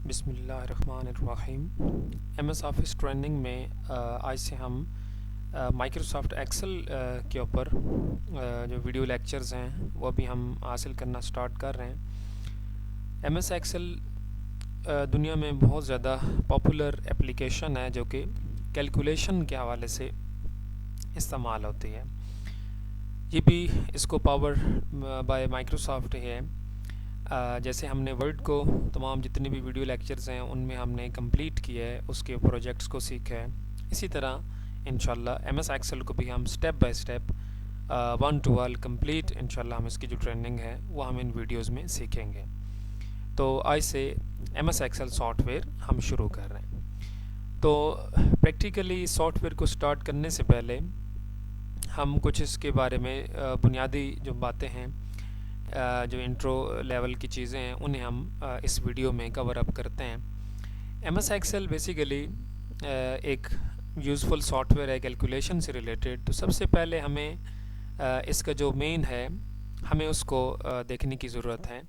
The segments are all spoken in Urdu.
بسم اللہ الرحمن الرحیم۔ ایم ایس آفس ٹریننگ میں آج سے ہم مائکروسافٹ ایکسل کے اوپر جو ویڈیو لیکچرز ہیں وہ بھی ہم حاصل کرنا سٹارٹ کر رہے ہیں۔ ایم ایس ایکسل دنیا میں بہت زیادہ پاپولر اپلیکیشن ہے جو کہ کیلکولیشن کے حوالے سے استعمال ہوتی ہے۔ یہ بھی اس کو پاور بائی مائکروسافٹ ہے۔ جیسے ہم نے ورڈ کو تمام جتنے بھی ویڈیو لیکچرز ہیں ان میں ہم نے کمپلیٹ کیا ہے، اس کے پروجیکٹس کو سیکھا ہے، اسی طرح انشاءاللہ ایم ایس ایکسل کو بھی ہم step by step 1 to 12 complete انشاءاللہ ہم اس کی جو ٹریننگ ہے وہ ہم ان ویڈیوز میں سیکھیں گے۔ تو آج سے M S Excel soft where ہم شروع کر رہے ہیں۔ تو پریکٹیکلی سافٹ ویئر کو سٹارٹ کرنے سے پہلے ہم کچھ اس کے بارے میں بنیادی جو باتیں ہیں، جو انٹرو لیول کی چیزیں ہیں انہیں ہم اس ویڈیو میں کور اپ کرتے ہیں۔ ایم ایس ایکسل بیسیکلی ایک یوزفل سافٹ ویئر ہے کیلکولیشن سے ریلیٹڈ۔ تو سب سے پہلے ہمیں اس کا جو مین ہے ہمیں اس کو دیکھنے کی ضرورت ہے۔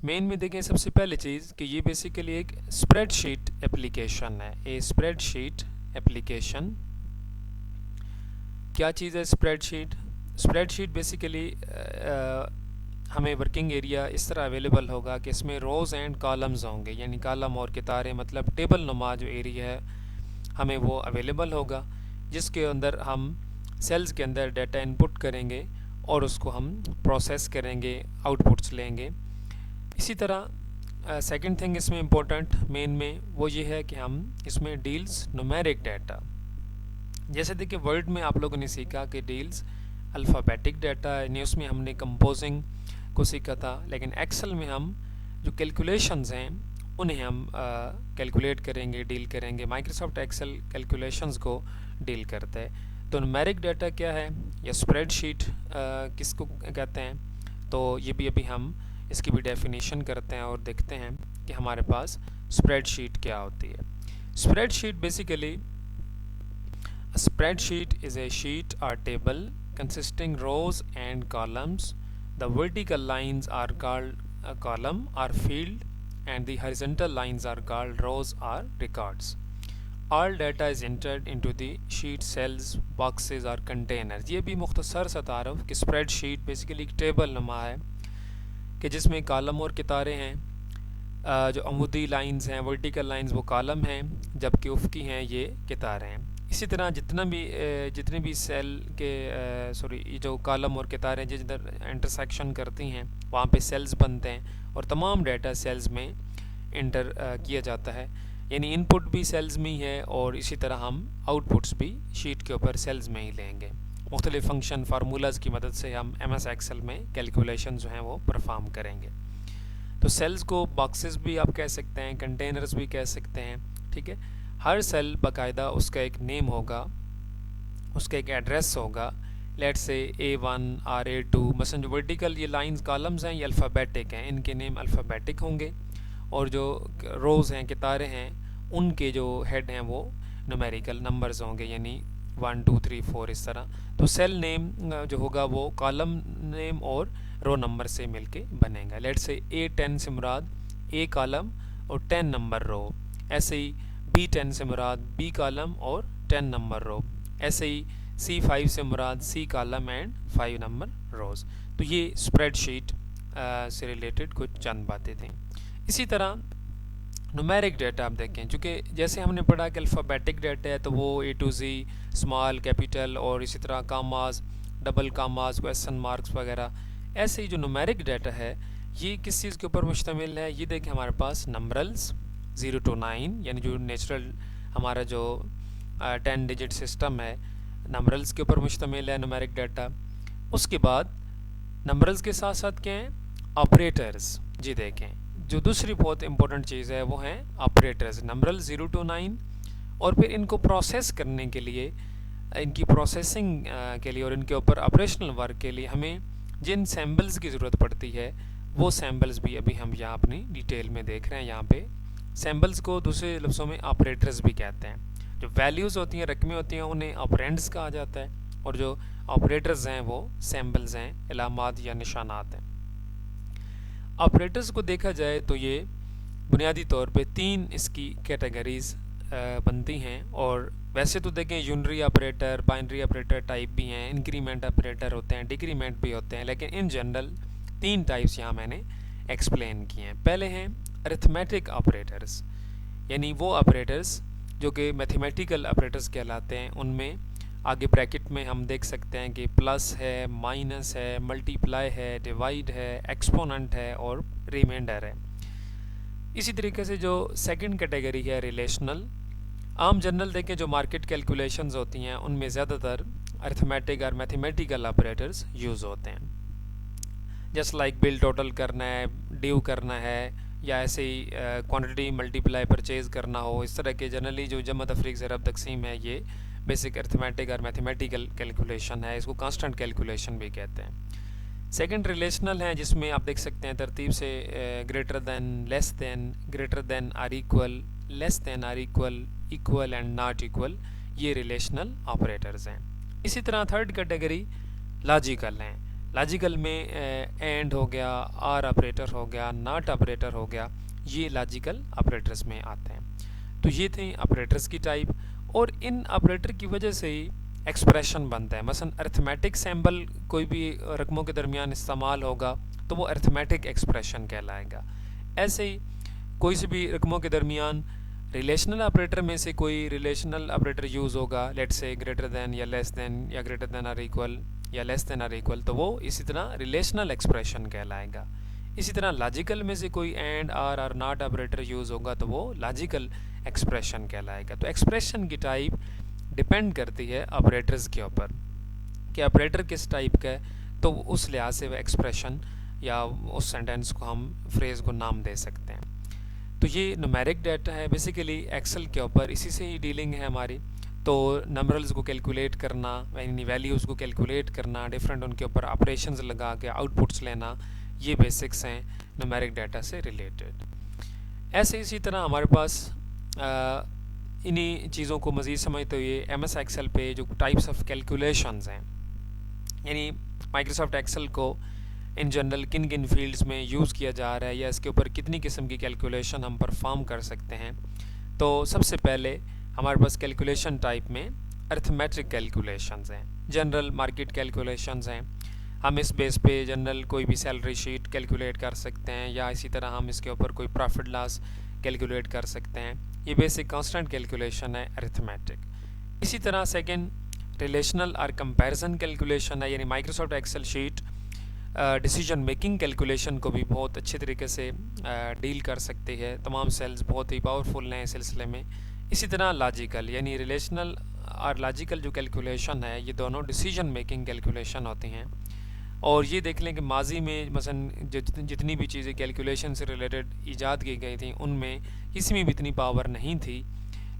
مین میں دیکھیں سب سے پہلے چیز کہ یہ بیسیکلی ایک اسپریڈ شیٹ اپلیکیشن ہے۔ یہ اسپریڈ شیٹ اپلیکیشن کیا چیز ہے؟ اسپریڈ شیٹ بیسیکلی ہمیں ورکنگ ایریا اس طرح اویلیبل ہوگا کہ اس میں روز اینڈ کالمز ہوں گے، یعنی کالم اور کتاریں، مطلب ٹیبل نما جو ایریا ہے ہمیں وہ اویلیبل ہوگا، جس کے اندر ہم سیلز کے اندر ڈیٹا انپٹ کریں گے اور اس کو ہم پروسیس کریں گے، آؤٹ پٹس لیں گے۔ اسی طرح سیکنڈ تھنگ اس میں امپورٹنٹ مین میں وہ یہ ہے کہ ہم اس میں ڈیلز نومیرک ڈیٹا، جیسے دیکھیں ورڈ میں آپ لوگوں نے سیکھا کہ ڈیلز الفابیٹک ڈیٹا، یعنی اس میں ہم نے کمپوزنگ کو سیکھا تھا، لیکن ایکسل میں ہم جو کیلکولیشنز ہیں انہیں ہم کیلکولیٹ کریں گے، ڈیل کریں گے۔ مائکروسافٹ ایکسل کیلکولیشنز کو ڈیل کرتا ہے۔ تو نومیرک ڈیٹا کیا ہے یا اسپریڈ شیٹ کس کو کہتے ہیں؟ تو یہ بھی ابھی ہم اس کی بھی ڈیفینیشن کرتے ہیں اور دیکھتے ہیں کہ ہمارے پاس اسپریڈ شیٹ کیا ہوتی ہے۔ Spread sheet basically a spreadsheet is a sheet or table consisting rows and columns. The vertical lines are called a column or field and the horizontal lines are called rows or records. All data is entered into the sheet cells, boxes or containers. یہ بھی مختصر سا تعارف کہ spread sheet basically ایک ٹیبل نما ہے کہ جس میں کالم اور کتاریں ہیں۔ جو عمودی لائنز ہیں، ورٹیکل لائنز وہ کالم ہیں، جبکہ افقی ہیں یہ کتاریں ہیں۔ اسی طرح جتنے بھی سیل کے جو کالم اور کتاریں جدھر انٹرسیکشن کرتی ہیں وہاں پہ سیلز بنتے ہیں اور تمام ڈیٹا سیلز میں انٹر کیا جاتا ہے، یعنی ان پٹ بھی سیلز میں ہی ہے اور اسی طرح ہم آؤٹ پٹس بھی شیٹ کے اوپر سیلز میں ہی لیں گے۔ مختلف فنکشن فارمولاز کی مدد سے ہم ایم ایس ایکسل میں کیلکولیشن جو ہیں وہ پرفارم کریں گے۔ تو سیلز کو باکسز بھی آپ کہہ سکتے ہیں، کنٹینرز بھی کہہ سکتے ہیں، ٹھیک ہے۔ ہر سیل باقاعدہ اس کا ایک نیم ہوگا، اس کا ایک ایڈریس ہوگا، لیٹ سے A1 اور A2، مثلا جو ورٹیکل یہ لائنز کالمز ہیں یہ الفابیٹک ہیں، ان کے نیم الفابیٹک ہوں گے، اور جو روز ہیں کتاریں ہیں ان کے جو ہیڈ ہیں وہ نومیریکل نمبرز ہوں گے، یعنی 1 2 3 4 اس طرح۔ تو سیل نیم جو ہوگا وہ کالم نیم اور رو نمبر سے مل کے بنے گا۔ لیٹ سے A10 سے مراد A کالم اور 10 نمبر رو، ایسے ہی B10 سے مراد B کالم اور 10 نمبر رو، ایسے ہی C5 سے مراد C کالم اینڈ 5 نمبر روز۔ تو یہ اسپریڈ شیٹ سے ریلیٹڈ کچھ چند باتیں تھیں۔ اسی طرح نومیرک ڈیٹا آپ دیکھیں، چونکہ جیسے ہم نے پڑھا کہ الفابیٹک ڈیٹا ہے تو وہ A to Z، small, capital, اور اسی طرح commas, double commas, question marks وغیرہ۔ ایسے ہی جو نومیرک ڈیٹا ہے یہ کس چیز کے اوپر مشتمل ہے؟ یہ دیکھیں ہمارے پاس نمبرلز 0 to 9، یعنی جو نیچرل ہمارا جو 10 ڈیجٹ سسٹم ہے نمبرلز کے اوپر مشتمل ہے نومیرک ڈیٹا۔ اس کے بعد نمبرلز کے ساتھ ساتھ کیا ہیں؟ آپریٹرز۔ جی دیکھیں جو دوسری بہت امپورٹنٹ چیز ہے وہ ہیں آپریٹرز، نمبرل 0 to 9، اور پھر ان کو پروسیس کرنے کے لیے، ان کی پروسیسنگ کے لیے اور ان کے اوپر آپریشنل ورک کے لیے ہمیں جن سیمبلز کی ضرورت پڑتی ہے وہ سیمبلز بھی ابھی ہم یہاں اپنی ڈیٹیل میں دیکھ رہے ہیں۔ یہاں پہ سیمبلز کو دوسرے لفظوں میں آپریٹرز بھی کہتے ہیں۔ جو ویلیوز ہوتی ہیں، رقمیں ہوتی ہیں، انہیں آپرینڈز کہا جاتا ہے، اور جو آپریٹرز ہیں وہ سیمبلز ہیں، علامات یا نشانات ہیں۔ آپریٹرز کو دیکھا جائے تو یہ بنیادی طور پہ 3 اس کی کیٹیگریز بنتی ہیں، اور ویسے تو دیکھیں unary operator, binary operator type بھی ہیں، انکریمنٹ آپریٹر ہوتے ہیں، ڈیکریمنٹ بھی ہوتے ہیں، لیکن ان جنرل 3 ٹائپس یہاں میں نے ایکسپلین کیے ہیں۔ پہلے ہیں ارتھمیٹک آپریٹرز، یعنی وہ آپریٹرز جو کہ میتھمیٹیکل آپریٹرز کہلاتے ہیں۔ ان میں آگے بریکٹ میں ہم دیکھ سکتے ہیں کہ پلس ہے، مائنس ہے، ملٹی پلائی ہے، ڈیوائڈ ہے، ایکسپوننٹ ہے اور ریمائنڈر ہے۔ اسی طریقے سے جو سیکنڈ کیٹیگری ہے ریلیشنل، عام جنرل دیکھیں جو مارکیٹ کیلکولیشنز ہوتی ہیں ان میں زیادہ تر ارتھمیٹک اور میتھمیٹیکل آپریٹرز یوز ہوتے ہیں، جسٹ لائک بل ٹوٹل کرنا ہے، ڈیو کرنا ہے، یا ایسے ہی کوانٹٹی ملٹیپلائی پرچیز کرنا ہو، اس طرح کے جنرلی جو جمع تفریق ضرب تقسیم ہے یہ بیسک ارتھمیٹک اور میتھمیٹیکل کیلکولیشن ہے، اس کو کانسٹنٹ کیلکولیشن بھی کہتے ہیں۔ سیکنڈ ریلیشنل ہیں جس میں آپ دیکھ سکتے ہیں ترتیب سے greater than, less than, greater than or equal, less than or equal, equal and not equal, یہ ریلیشنل آپریٹرز ہیں۔ اسی طرح تھرڈ کیٹیگری لاجیکل ہیں۔ لاجیکل میں اینڈ ہو گیا، آر آپریٹر ہو گیا، ناٹ آپریٹر ہو گیا، یہ لاجیکل آپریٹرز میں آتے ہیں۔ تو یہ تھیں آپریٹرز کی ٹائپ، اور ان آپریٹر کی وجہ سے ہی ایکسپریشن بنتا ہے۔ مثلا ارتھمیٹک سیمبل کوئی بھی رقموں کے درمیان استعمال ہوگا تو وہ ارتھمیٹک ایکسپریشن کہلائے گا۔ ایسے ہی کوئی سے بھی رقموں کے درمیان ریلیشنل آپریٹر میں سے کوئی ریلیشنل آپریٹر یوز ہوگا، لیٹ سے گریٹر دین یا لیس دین یا گریٹر دین آر ایکول یا لیس دین آر ایکول، تو وہ اسی طرح ریلیشنل ایکسپریشن کہلائے گا۔ اسی طرح لاجیکل میں سے کوئی اینڈ، آر اور ناٹ آپریٹر یوز ہوگا تو وہ لاجیکل ایکسپریشن کہلائے گا۔ تو ایکسپریشن کی ٹائپ ڈپینڈ کرتی ہے آپریٹرز کے اوپر کہ آپریٹر کس ٹائپ کا ہے، تو اس لحاظ سے وہ ایکسپریشن یا اس سینٹینس کو ہم فریز کو نام دے سکتے ہیں۔ تو یہ نومیرک ڈیٹا ہے، بیسیکلی ایکسل کے اوپر اسی سے ہی ڈیلنگ ہے ہماری۔ تو نمبرلز کو کیلکولیٹ کرنا، یعنی ویلیوز کو کیلکولیٹ کرنا، ڈفرینٹ ان کے اوپر آپریشنز لگا کے آؤٹ پٹس لینا، یہ بیسکس ہیں نومیرک ڈیٹا سے ریلیٹڈ۔ ایسے اسی طرح ہمارے پاس انہی چیزوں کو مزید سمجھتے ہوئے ایم ایس ایکسل پہ جو ٹائپس آف کیلکولیشنز ہیں، یعنی مائکروسافٹ ایکسل کو ان جنرل کن کن فیلڈز میں یوز کیا جا رہا ہے یا اس کے اوپر کتنی قسم کی کیلکولیشن ہم پرفارم کر سکتے ہیں۔ تو سب سے پہلے ہمارے پاس کیلکولیشن ٹائپ میں ارتھمیٹرک کیلکولیشنز ہیں، جنرل مارکیٹ کیلکولیشنز ہیں۔ ہم اس بیس پہ جنرل کوئی بھی سیلری شیٹ کیلکولیٹ کر سکتے ہیں، یا اسی طرح ہم اس کے اوپر کوئی پروفٹ لاس کیلکولیٹ کر سکتے ہیں۔ یہ بیسک کانسٹنٹ کیلکولیشن ہے ارتھمیٹک۔ اسی طرح سیکنڈ ریلیشنل اور کمپیریزن کیلکولیشن ہے، یعنی Microsoft Excel sheet decision making calculation کو بھی بہت اچھے طریقے سے ڈیل کر سکتی ہے، تمام سیلز بہت ہی پاورفل ہیں اس سلسلے میں۔ اسی طرح لاجیکل، یعنی ریلیشنل اور لاجیکل جو کیلکولیشن ہے یہ دونوں ڈیسیجن میکنگ کیلکولیشن ہوتی ہیں۔ اور یہ دیکھ لیں کہ ماضی میں مثلا جتنی بھی چیزیں کیلکولیشن سے ریلیٹڈ ایجاد کی گئی تھیں ان میں کسی میں بھی اتنی پاور نہیں تھی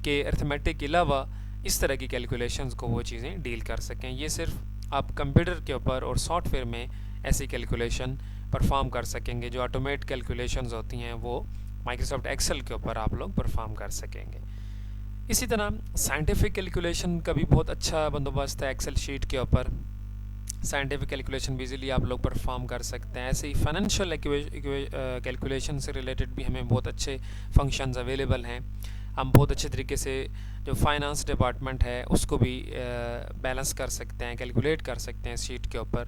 کہ ارتھمیٹک کے علاوہ اس طرح کی کیلکولیشنز کو وہ چیزیں ڈیل کر سکیں۔ یہ صرف آپ کمپیوٹر کے اوپر اور سافٹ ویئر میں ایسی کیلکولیشن پرفارم کر سکیں گے، جو آٹومیٹ کیلکولیشنز ہوتی ہیں وہ مائکروسافٹ ایکسل کے اوپر آپ لوگ پرفارم کر سکیں گے۔ اسی طرح سائنٹیفک کیلکولیشن کا بھی بہت اچھا بندوبست ہے ایکسل شیٹ کے اوپر، سائنٹیفک کیلکولیشن بھی ایزیلی آپ لوگ پرفارم کر سکتے ہیں۔ ایسے ہی فائنینشیل کیلکولیشن سے ریلیٹڈ بھی ہمیں بہت اچھے فنکشنز اویلیبل ہیں۔ ہم بہت اچھے طریقے سے جو فائنانس ڈپارٹمنٹ ہے اس کو بھی بیلنس کر سکتے ہیں، کیلکولیٹ کر سکتے ہیں شیٹ کے اوپر۔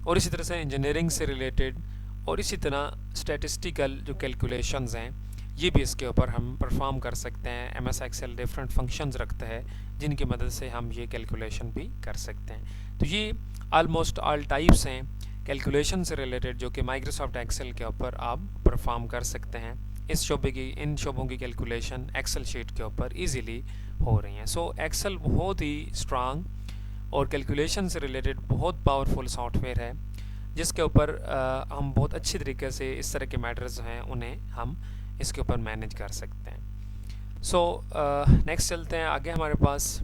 اور اسی طرح سے انجینئرنگ سے ریلیٹڈ اور اسی طرح اسٹیٹسٹیکل جو کیلکولیشنز ہیں یہ بھی اس کے اوپر ہم پرفارم کر سکتے ہیں۔ M S Excel different functions رکھتا ہے جن کی مدد سے ہم یہ کیلکولیشن بھی کر سکتے ہیں۔ تو یہ آلموسٹ آل ٹائپس ہیں کیلکولیشن سے ریلیٹڈ جو کہ مائکروسافٹ ایکسل کے اوپر آپ پرفارم کر سکتے ہیں۔ ان شعبوں کی کیلکولیشن ایکسل شیٹ کے اوپر ایزیلی ہو رہی ہیں۔ سو ایکسل بہت ہی اسٹرانگ اور کیلکولیشن سے ریلیٹڈ بہت پاورفل سافٹ ویئر ہے جس کے اوپر ہم بہت اچھی طریقے سے اس طرح کے میٹرز ہیں انہیں ہم اس کے اوپر مینیج کر سکتے ہیں۔ سو نیکسٹ چلتے ہیں آگے۔ ہمارے پاس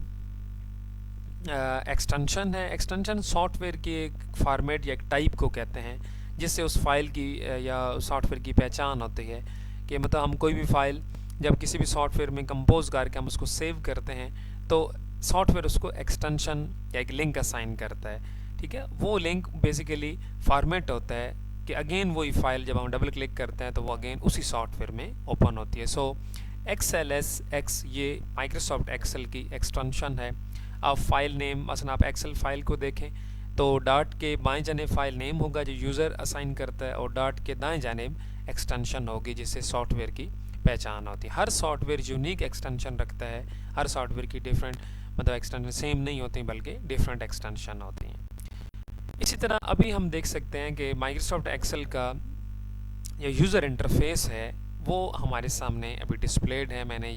ایکسٹینشن ہے۔ ایکسٹینشن سافٹ ویئر کی ایک فارمیٹ یا ایک ٹائپ کو کہتے ہیں جس سے اس فائل کی یا سافٹ ویئر کی پہچان ہوتی ہے کہ مطلب ہم کوئی بھی فائل جب کسی بھی سافٹ ویئر میں کمپوز کر کے ہم اس کو سیو کرتے ہیں تو سافٹ ویئر اس کو ایکسٹینشن یا ایک لنک اسائن کرتا ہے، ٹھیک ہے۔ وہ لنک بیسیکلی فارمیٹ ہوتا ہے کہ اگین وہی فائل جب ہم ڈبل کلک کرتے ہیں تو وہ اگین اسی سافٹ ویئر میں اوپن ہوتی ہے. سو XLSX یہ مائکروسافٹ ایکسل کی ایکسٹینشن ہے. آپ فائل نیم مثلا آپ ایکسل فائل کو دیکھیں تو ڈاٹ کے بائیں جانب فائل نیم ہوگا جو یوزر اسائن کرتا ہے اور ڈاٹ کے دائیں جانب ایکسٹینشن ہوگی جس سے سافٹ ویئر کی پہچان ہوتی ہے. ہر سافٹ ویئر یونیک ایکسٹینشن رکھتا ہے. ہر سافٹ ویئر کی ڈیفرنٹ مطلب ایکسٹینشن سیم نہیں ہوتی بلکہ ڈیفرنٹ ایکسٹینشن ہوتی ہیں. اسی طرح ابھی ہم دیکھ سکتے ہیں کہ مائکروسافٹ ایکسل کا جو یوزر انٹرفیس ہے وہ ہمارے سامنے ابھی ڈسپلیڈ ہے. میں نے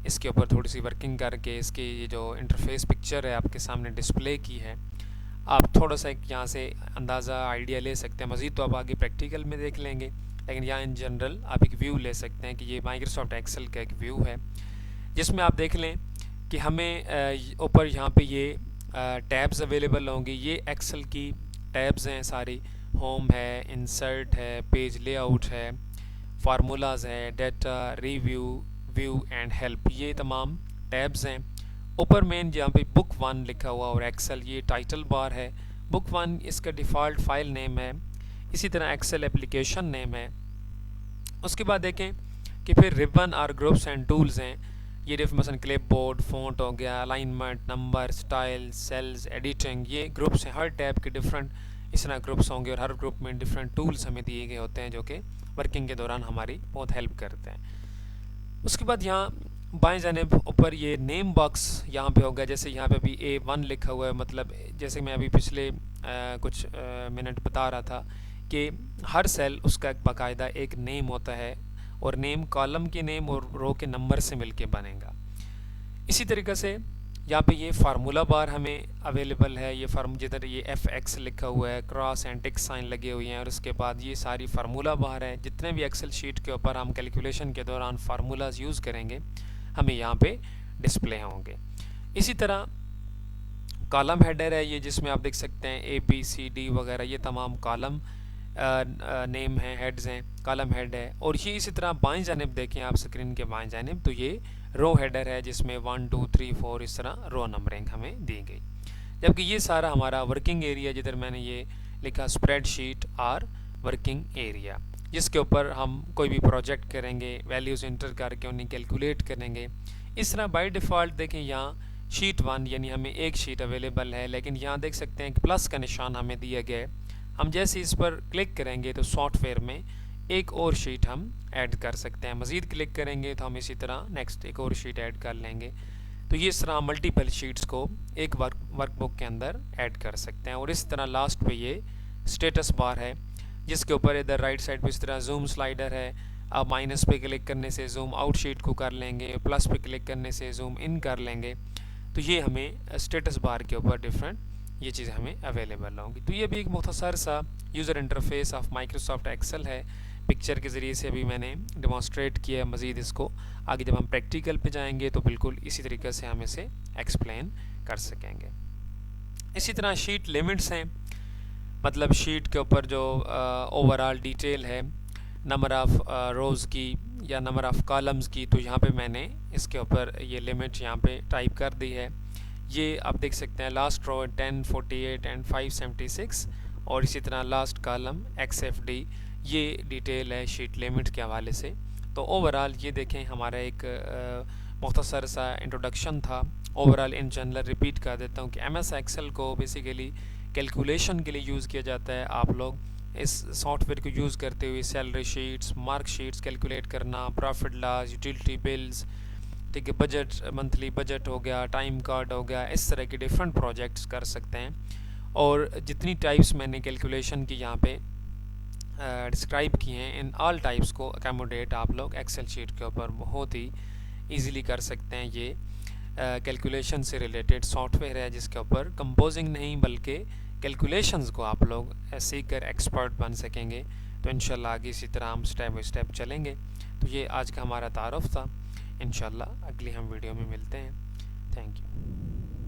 اس کے اوپر تھوڑی سی ورکنگ کر کے اس کی یہ جو انٹرفیس پکچر ہے آپ کے سامنے ڈسپلے کی ہے. آپ تھوڑا سا ایک یہاں سے اندازہ آئیڈیا لے سکتے ہیں. مزید تو آپ آگے پریکٹیکل میں دیکھ لیں گے لیکن یہاں ان جنرل آپ ایک ویو لے سکتے ہیں کہ یہ مائکروسافٹ ایکسل کا ایک ویو ہے جس میں آپ دیکھ لیں کہ ہمیں اوپر یہاں پہ یہ ٹیبز اویلیبل ہوں گی. یہ ایکسل کی ٹیبز ہیں ساری. ہوم ہے, انسرٹ ہے, پیج لے آؤٹ ہے, فارمولاز ہے, data, review, view and help, یہ تمام ٹیبز ہیں. اوپر مین جہاں پہ بک 1 لکھا ہوا اور ایکسل یہ ٹائٹل بار ہے. بک 1 اس کا ڈیفالٹ فائل نیم ہے. اسی طرح ایکسل اپلیکیشن نیم ہے. اس کے بعد دیکھیں کہ پھر ریبن اور گروپس اینڈ ٹولز ہیں. یہ مثلا کلپ بورڈ, فونٹ ہو گیا, alignment, number, style, cells, editing, یہ گروپس ہیں. ہر ٹیب کے ڈفرینٹ اس طرح گروپس ہوں گے اور ہر گروپ میں ڈفرینٹ ٹولز ہمیں دیے گئے ہوتے ہیں جو کہ ورکنگ کے دوران ہماری بہت ہیلپ کرتے ہیں. اس کے بعد یہاں بائیں جانب اوپر یہ نیم باکس یہاں پہ ہوگا. جیسے یہاں پہ ابھی A1 لکھا ہوا ہے, مطلب جیسے میں ابھی پچھلے کچھ منٹ بتا رہا تھا کہ ہر سیل اس کا ایک باقاعدہ ایک نیم ہوتا ہے اور نیم کالم کے نیم اور رو کے نمبر سے مل کے بنے گا. اسی طریقے سے یہاں پہ یہ فارمولا بار ہمیں اویلیبل ہے. یہ جدھر یہ FX لکھا ہوا ہے, کراس اینڈ ٹک سائن لگے ہوئے ہیں اور اس کے بعد یہ ساری فارمولا بار ہے. جتنے بھی ایکسل شیٹ کے اوپر ہم کیلکولیشن کے دوران فارمولاز یوز کریں گے ہمیں یہاں پہ ڈسپلے ہوں گے. اسی طرح کالم ہیڈر ہے یہ جس میں آپ دیکھ سکتے ہیں ABCD وغیرہ, یہ تمام کالم نیم ہیں, ہیڈز ہیں, کالم ہیڈ ہے. اور یہ اسی طرح بائیں جانب دیکھیں آپ اسکرین کے بائیں جانب تو یہ رو ہیڈر ہے جس میں 1 2 3 4 اس طرح رو نمبرنگ ہمیں دی گئی. جبکہ یہ سارا ہمارا ورکنگ ایریا جدھر میں نے یہ لکھا اسپریڈ شیٹ اور ورکنگ ایریا جس کے اوپر ہم کوئی بھی پروجیکٹ کریں گے, ویلیوز انٹر کر کے انہیں کیلکولیٹ کریں گے. اس طرح بائی ڈیفالٹ دیکھیں یہاں شیٹ 1 یعنی ہمیں ایک شیٹ اویلیبل ہے لیکن یہاں دیکھ سکتے ہیں کہ پلس کا نشان ہمیں دیا گیا ہے. ہم جیسے اس پر کلک کریں گے تو سافٹ ویئر میں ایک اور شیٹ ہم ایڈ کر سکتے ہیں. مزید کلک کریں گے تو ہم اسی طرح نیکسٹ ایک اور شیٹ ایڈ کر لیں گے. تو یہ اس طرح ملٹیپل شیٹس کو ایک ورک بک کے اندر ایڈ کر سکتے ہیں. اور اس طرح لاسٹ پہ یہ اسٹیٹس بار ہے جس کے اوپر ادھر رائٹ سائڈ پہ اس طرح زوم سلائیڈر ہے. آپ مائنس پہ کلک کرنے سے زوم آؤٹ شیٹ کو کر لیں گے, پلس پہ کلک کرنے سے زوم ان کر لیں گے. تو یہ ہمیں اسٹیٹس بار کے اوپر ڈفرینٹ یہ چیزیں ہمیں اویلیبل ہوں گی. تو یہ بھی ایک مختصر سا user interface of Microsoft Excel ہے. پکچر کے ذریعے سے ابھی میں نے ڈیمانسٹریٹ کیا ہے. مزید اس کو آگے جب ہم پریکٹیکل پہ جائیں گے تو بالکل اسی طریقے سے ہم اسے ایکسپلین کر سکیں گے. اسی طرح شیٹ لیمٹس ہیں, مطلب شیٹ کے اوپر جو اوور آل ڈیٹیل ہے نمبر آف روز کی یا نمبر آف کالمز کی, تو یہاں پہ میں نے اس کے اوپر یہ لمٹ یہاں پہ ٹائپ کر دی ہے. یہ آپ دیکھ سکتے ہیں لاسٹ رو 1048 اینڈ 576 اور اسی طرح لاسٹ کالم XFD, یہ ڈیٹیل ہے شیٹ لیمٹ کے حوالے سے. تو اوور آل یہ دیکھیں ہمارا ایک مختصر سا انٹروڈکشن تھا. Over all in general repeat کر دیتا ہوں کہ MS ایکسل کو بیسیکلی کیلکولیشن کے لیے یوز کیا جاتا ہے. آپ لوگ اس سافٹ ویئر کو یوز کرتے ہوئے salary sheets, mark sheets calculate کرنا, پروفٹ لاس, یوٹیلٹی بلز, ٹھیک ہے, بجٹ, منتھلی بجٹ ہو گیا, ٹائم کارڈ ہو گیا, اس طرح کے ڈفرینٹ پروجیکٹس کر سکتے ہیں. اور جتنی ٹائپس میں نے کیلکولیشن کی یہاں پہ ڈسکرائب کی ہیں ان آل ٹائپس کو اکیموڈیٹ آپ لوگ ایکسل شیٹ کے اوپر بہت ہی ایزیلی کر سکتے ہیں. یہ کیلکولیشن سے ریلیٹڈ سافٹ ویئر ہے جس کے اوپر کمپوزنگ نہیں بلکہ کیلکولیشنز کو آپ لوگ سیکھ کر ایکسپرٹ بن سکیں گے. تو انشاءاللہ آگے اسی طرح ہم سٹیپ بائی سٹیپ چلیں گے. تو یہ آج کا ہمارا تعارف تھا. انشاءاللہ اگلی ہم ویڈیو میں ملتے ہیں. Thank you.